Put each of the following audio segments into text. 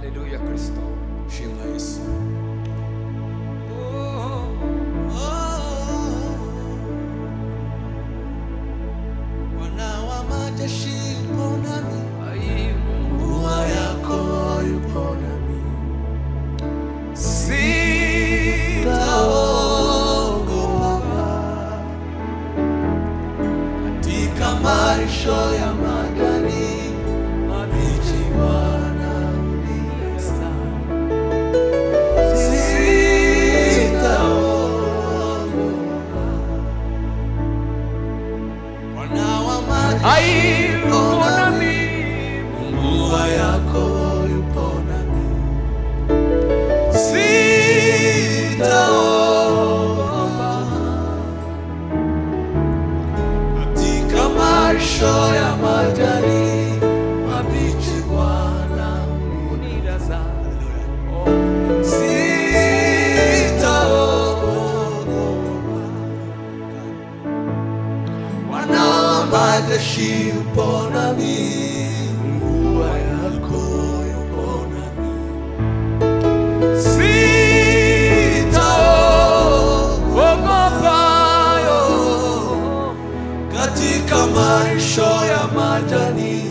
Haleluya Kristo. Shima Yesu. Bwana wa majeshi yupo nami, Mungu yako yupo nami, sitaogopa katika maisha ya majani mabichi. Bwana uniongoza, sitaogopa. Bwana wa majeshi yupo nami, Mungu yako yupo nami, sitaogopa katika maisha ya majani mabichi. Bwana uniongoza, sitaogopa. Bwana wa majeshi yupo nami, Mungu yako yupo nami, sitaogopa katika maisha ya majani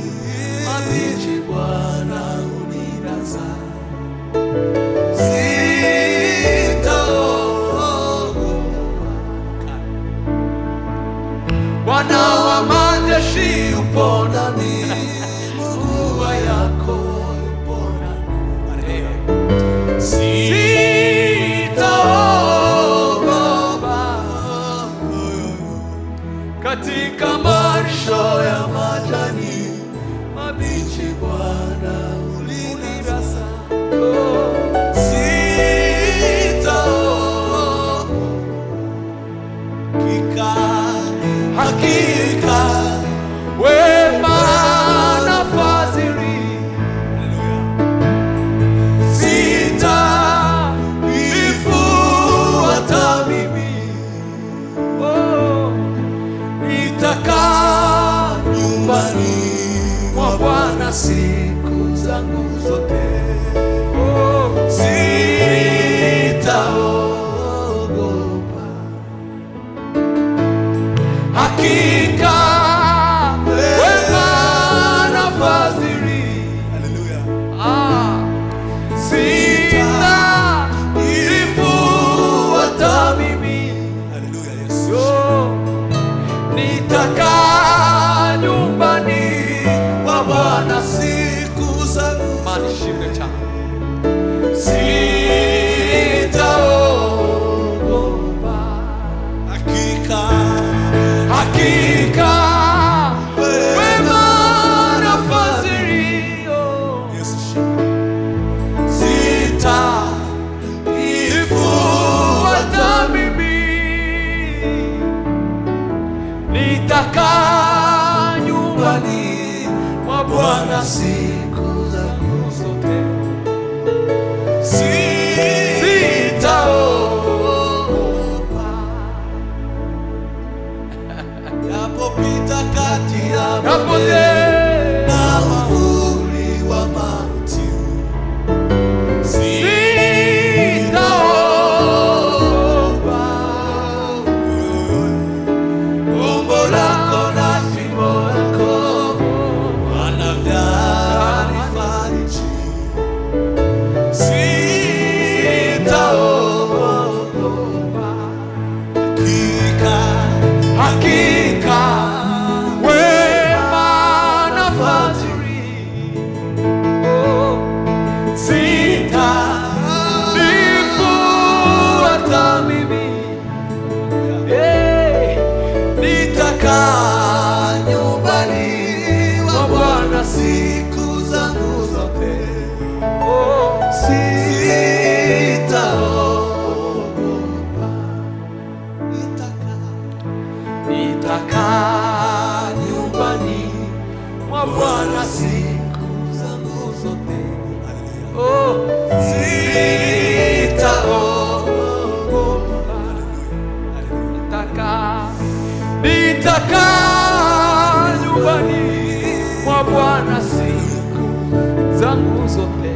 mabichi. Bwana uniongoza, sitaogopa. Bwana wa majeshi yupo nami, Mungu yako yupo nami, sitaogopa katika maisha ya majani mabichi. Bwana uniongoza, sitaogopa. Hakika wema na fadhili zitanifuata mimi, nitakaa nyumbani mwa Bwana siku zangu zote, sitaogopa. Hakika wema na fadhili zitanifuata mimi, nitakaa nyumbani mwa Bwana siku zangu zote, sitaogopa. Hakika wema na fadhili zitanifuata mimi, nitakaa nyumbani mwa Bwana siku zangu zote, sitaogopa. Napopita kati ya bonde na uvuli wa mauti, sitaogopa. Umbo lako na fimbo yako wanavyonifariji, sitaogopa. Hakika wema na fadhili zitanifuata mimi, nitakaa nyumbani mwa Bwana siku zangu zote, sitaogopa. Nitakaa nyumbani mwa Bwana siku zangu zote, sitaogopa. Nitakaa nyumbani mwa Bwana siku zangu zote,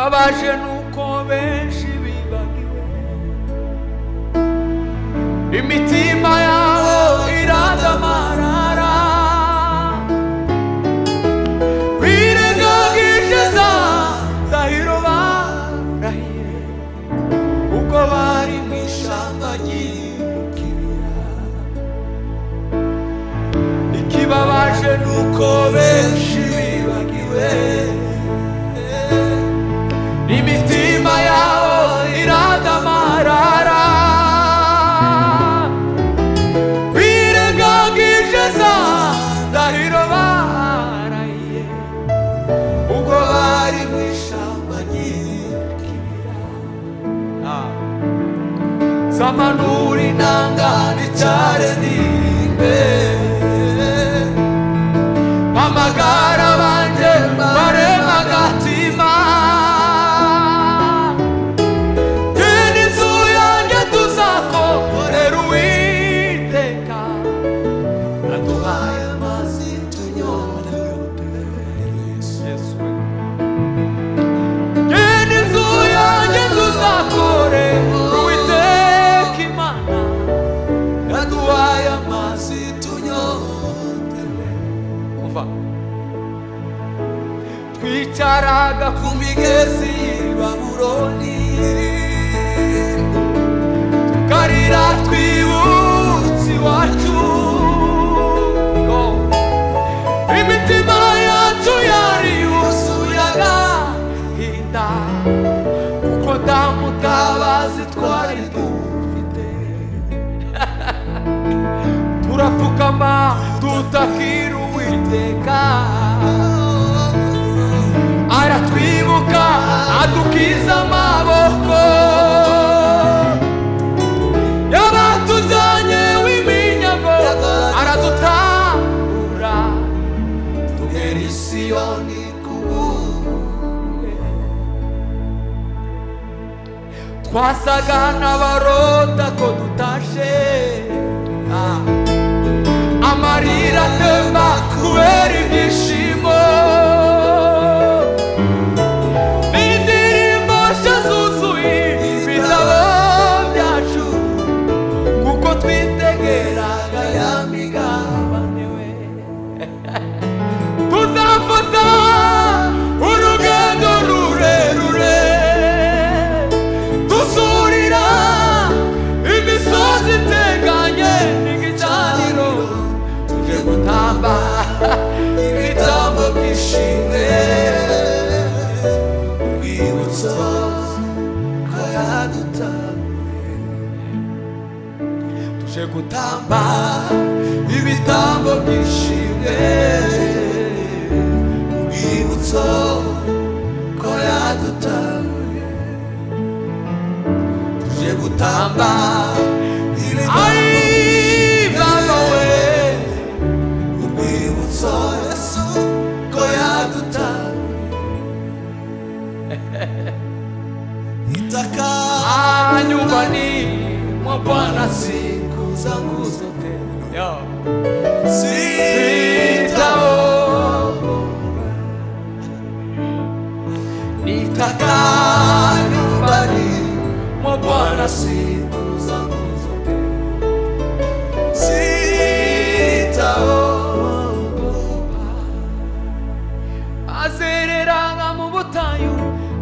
Kibabaje nuko benshi bibagiwe, imitima yabo iradamarara, birengagije za ndahiro barahiye, ubwo bari mu ishamba ry'ikibira. Ikibabaje nuko benshi bibagiwe, imitima yabo iradamarara, birengagije za ndahiro barahiye, ubwo bari mu ishamba ry'ikibira. Zamanura inanga nicare ndirimbe, amagara banje barema agatima, n'inzu yanjye tuzakorera Uwiteka, aduhaye amazi tunyotewe. N'inzu yanjye tuzakorera Uwiteka Imana, aduhaye amazi tunyotewe. Umva, twicaraga ku migezi y'i Babuloni, tukarira twibutse iwacu, imitima yacu yari yuzuye agahinda, kuko nta mutabazi twari dufite. Turapfukama tutakira Uwiteka, aratwibuka adukiza amaboko, yabatujanye w'iminyago aradutabura, tugera i Siyoni kubwe. Twasaga n'abarota ko dutashe, amarira atemba kubera ibyishimo, n'indirimbo nshya zuzuye ibitabo byacu, kuko twitegeraga ya migabane we. Tuzafata urugendo rurerure, dusurira imisozi iteganye n'igicaniro, tuje gutamba ibitambo by'ishimwe, urwibutso ko yadutabaye. Tuje gutamba ibitambo by'ishimwe, urwibutso ko yadutabaye. Tuje gutamba Baba we, urwibutso Yesu ko yadutabaye. Nitaka nyumbani mwa Bwana siku zangu zote, sitaogopa. Nitaka nyumbani mwa Bwana siku zangu zote, sitaogopa. Azereranga mu butayu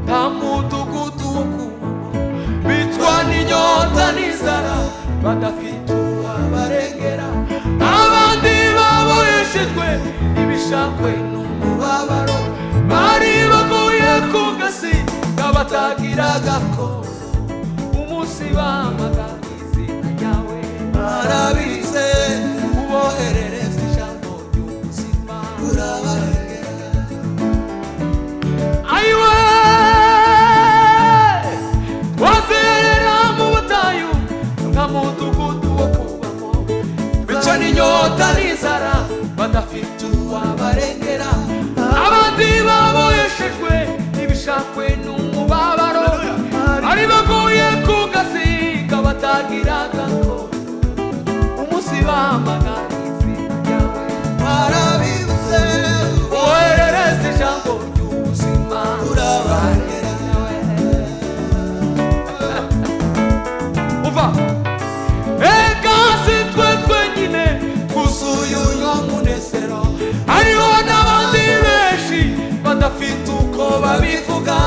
nta mudugudu wo kubamo, bicwa n'inyota n'inzara badafite uwabarengera, abandi baboheshejwe ibishakwe n'umubabaro, bari baguye ku gasi kabatagira ko umunsi bamagana izina ryawe, barabize uboherereza ijambo ry'ubuzima, urabarengera. Ayiwe, wazerera mu butayu nta mudugudu wo kubamo, bica n'inyota n'inzara badafite uwabarengera, abandi baboheshejwe ibishakwe n'umubabaro, bari baguye ku gasi kabatagira ko umunsi bamagana izina ryawe, barabize uboherereza ijambo ry'ubuzima, urabarengera. uko babivuga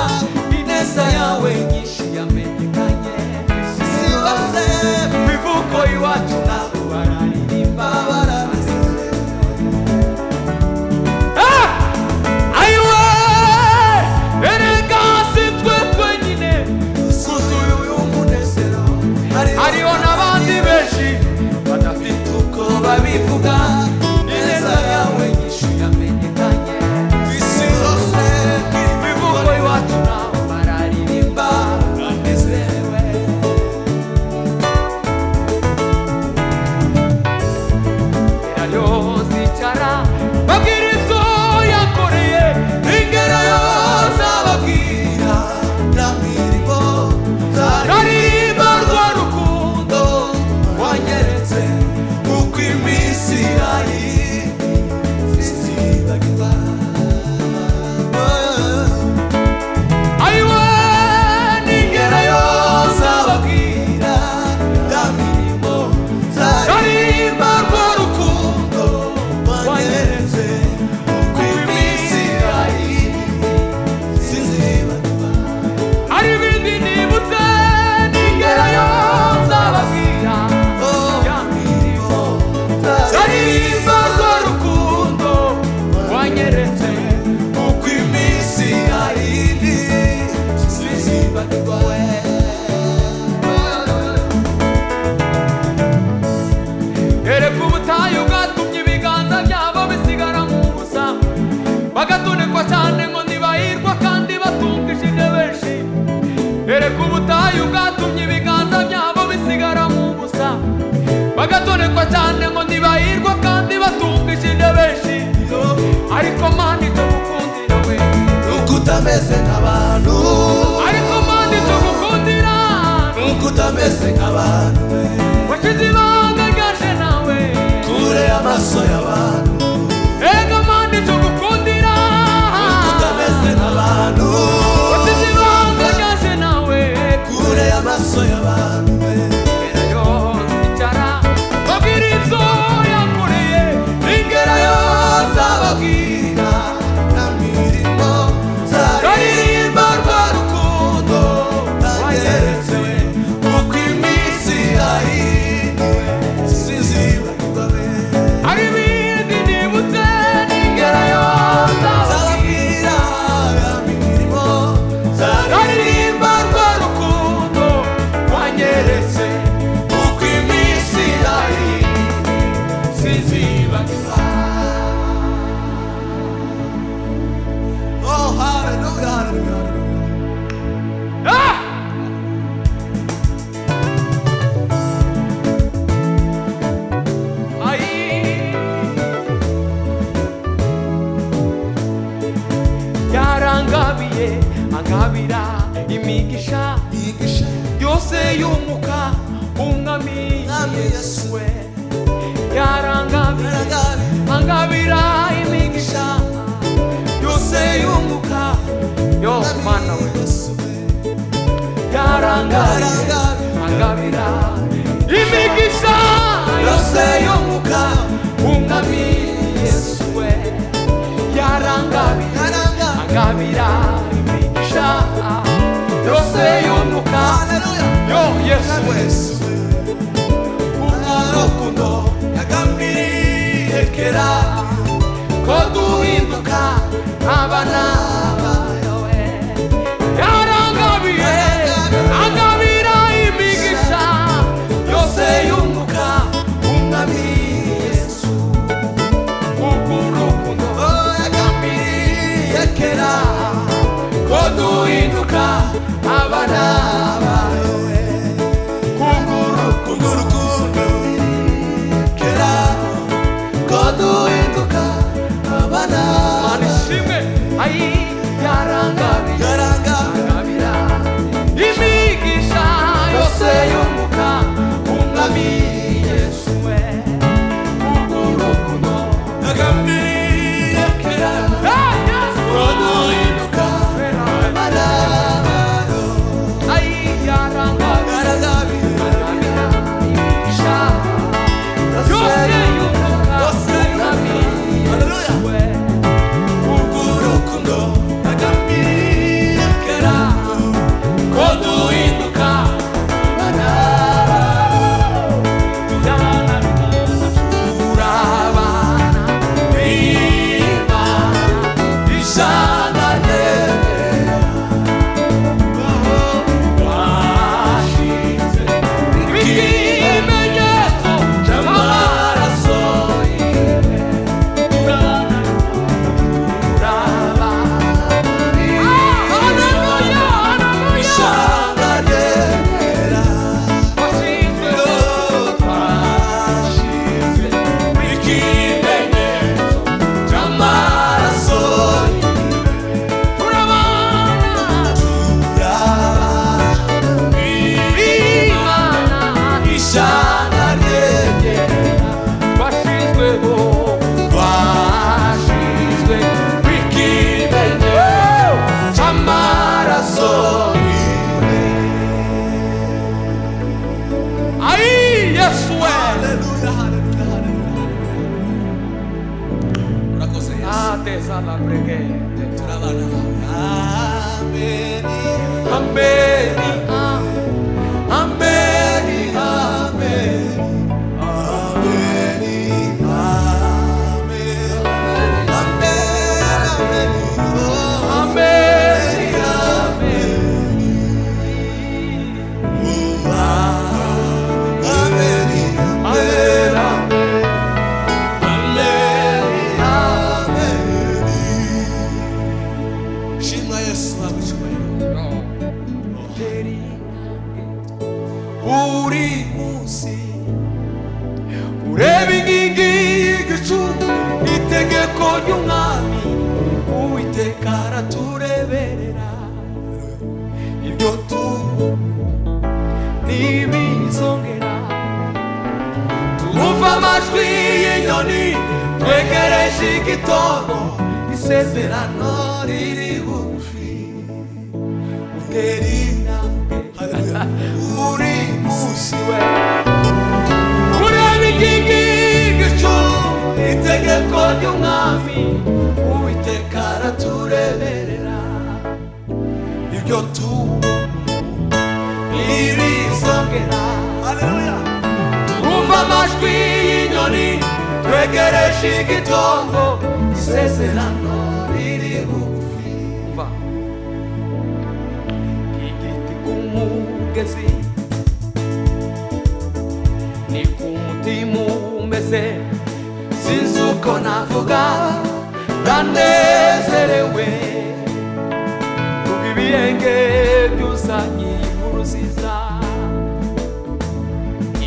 ineza yawe nyinshi yamenyekanye isi yose bivuko iwacu nabo bararirimba ayiwe erega si twe twenyine kuzuye uyu munezero hariho n'abandi benshi badafite uko babivuga ineza yawe nyinshi yamenyekanye isi yose bivuko iwacu nabo bararirimba banezerewe irayo zicara babwira ibyo yakoreye ingero yose ababwira na mirimo zaririmba rwa rukundo wanyeretse uko iminsi sizibagirwa ayiwe n'ingero yose ababwira na mirimo zaririmba rwa rukundo wanyeretse uko iminsi sizibagirwa hari ibindi nibutse n'ingero yose ababwira ya mirimo zaririmba rwa rukundo wanyeretse uko iminsi sizibagirwa ereka ubutayu bwatumye ibiganza byabo bisigara mu busa bagatunikwa cyane ngo ntibahirwa kandi batungishije benshi ereka ubutayu bwatumye ibiganza byabo bisigara mu busa bagatunikwa cyane ngo ntibahirwa kandi batungishije benshi ariko mani tugukundira we nuko utameze nk'abantu ariko mani tugukundira nuko utameze nk'abantu washize ibanga ryaje nawe kure y'amaso y'abantu ega mani tugukundira nuko utameze nk'abantu washize ibanga ryaje nawe kure y'amaso y'abantu irayo zicara babwira ibyo yakoreye ingero yose ababwira na mirimo zaririmba rwa rukundo wanyeretse uko iminsi sizibagirwa hari ibindi nibutse n'ingero yose ababwira na mirimo zaririmba rwa rukundo wanyeretse uko iminsi sizibagirwa. Oh, hallelujah, hallelujah, hallelujah. Ah! Ay! Yarangabiye angabira imigisha yose y'umuka umwami Yesu we yarangabiye angabira imigisha yose y'umuka yo mana we yarangabiye angabira imigisha yose y'umuka umwami Yesu we yarangabiye angabira imigisha yose y'umuka yo Yesu we urukundo yagambiriye kera ko duhinduka abana bawe yarangabiye angabira imigisha yose y'umuka umwami Yesu urukundo yagambiriye kera ko duhinduka abana bawe urukundo kera ko duhinduka abana manishimwe ayi yarangabiye angabira imigisha yose y'umuka umwami Yesu we urukundo yagambiriye kera ko duhinduka abana bawe ayi yarangabiye imigisha yose y'umuka umwami Yesu we urukundo yagambiriye shimwa Yesu abicyubahiro uri munsi ureba inkingi y'igicu itegeko ry'umwami Uwiteka aratureberera ibyo ntibizongera tumva amajwi y'inyoni twegereje igitondo isezerano riri bugufi utera intambwe uri munsi we ureba inkingi y'igicu itegeko ry'umwami Uwiteka aratureberera ibyo ntibizongera tumva amajwi y'inyoni twegereje igitondo isezerano riri bugufi igiti ku mugezi ni ku mutima umeze sinzi uko navuga ndanezerewe kuko ibiyenge byuzanye inkuru nziza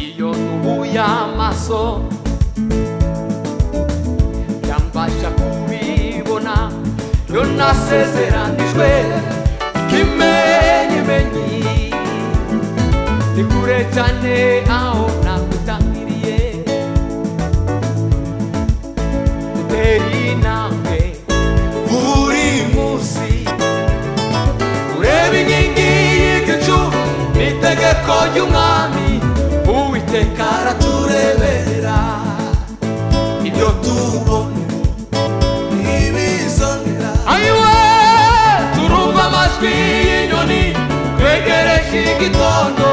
iyo nubuye amaso yambasha kubibona yo nasezeranijwe ikimenyimenyi ni kure cyane aho nakutangiriye utera intambwe buri munsi ureba inkingi y'igicu n'itegeko ry'umwami Uwiteka aratureberera ibyo tubona ntibizongera ayiwe turumva amajwi y'inyoni twegereje igitondo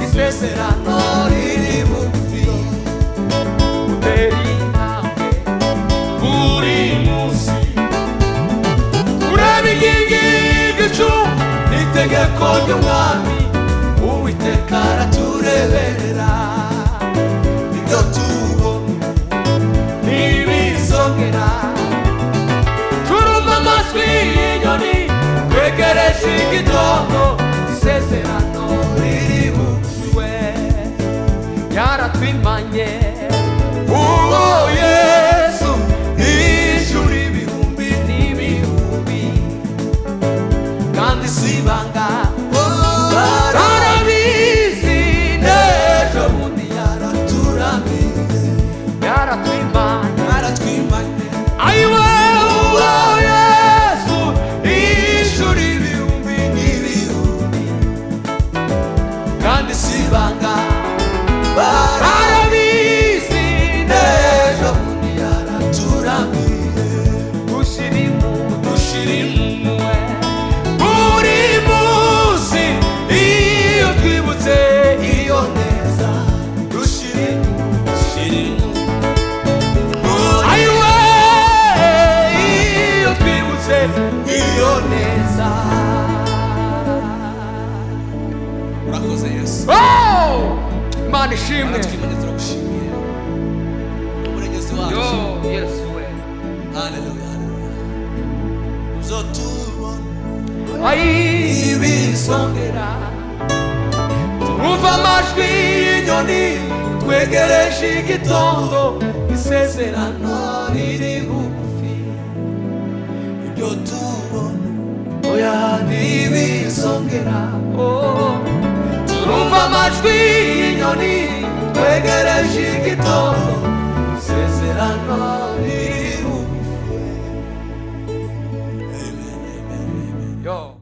isezerano riri bugufi utera intambwe buri munsi ureba inkingi y'igicu n'itegeko ry'umwami Uwiteka aratureberera ibyo tubona ntibizongera turumva amajwi y'inyoni twegereje igitondo isezerano riri bugufi we yaratwimanye uwo Yesu ijuru ibihumbi n'ibihumbi kandi si ibanga barabizi n'ejo bundi yaratwimanye ayiwe uwo Yesu ijuru ibihumbi n'ibihumbi kandi si ibanga barabizi n'ejo bundi yaraturamiye dushira impuhwe buri munsi iyo twibutse iyo neza dushira impuhwe ayiwe iyo twibutse iyo neza urakoze Yesu Imana ishimwe twimanye turagushimiye umurengezi wacu Yesu we haleluya uzotubona ibizongera turumva amajwi y'inyoni twegereje igitondo isezerano riri bugufi ibyo tubona oya ntibizongera turumva amajwi y'inyoni twegereje igitondo isezerano riri bugufi. Amen, amen, amen. Yo.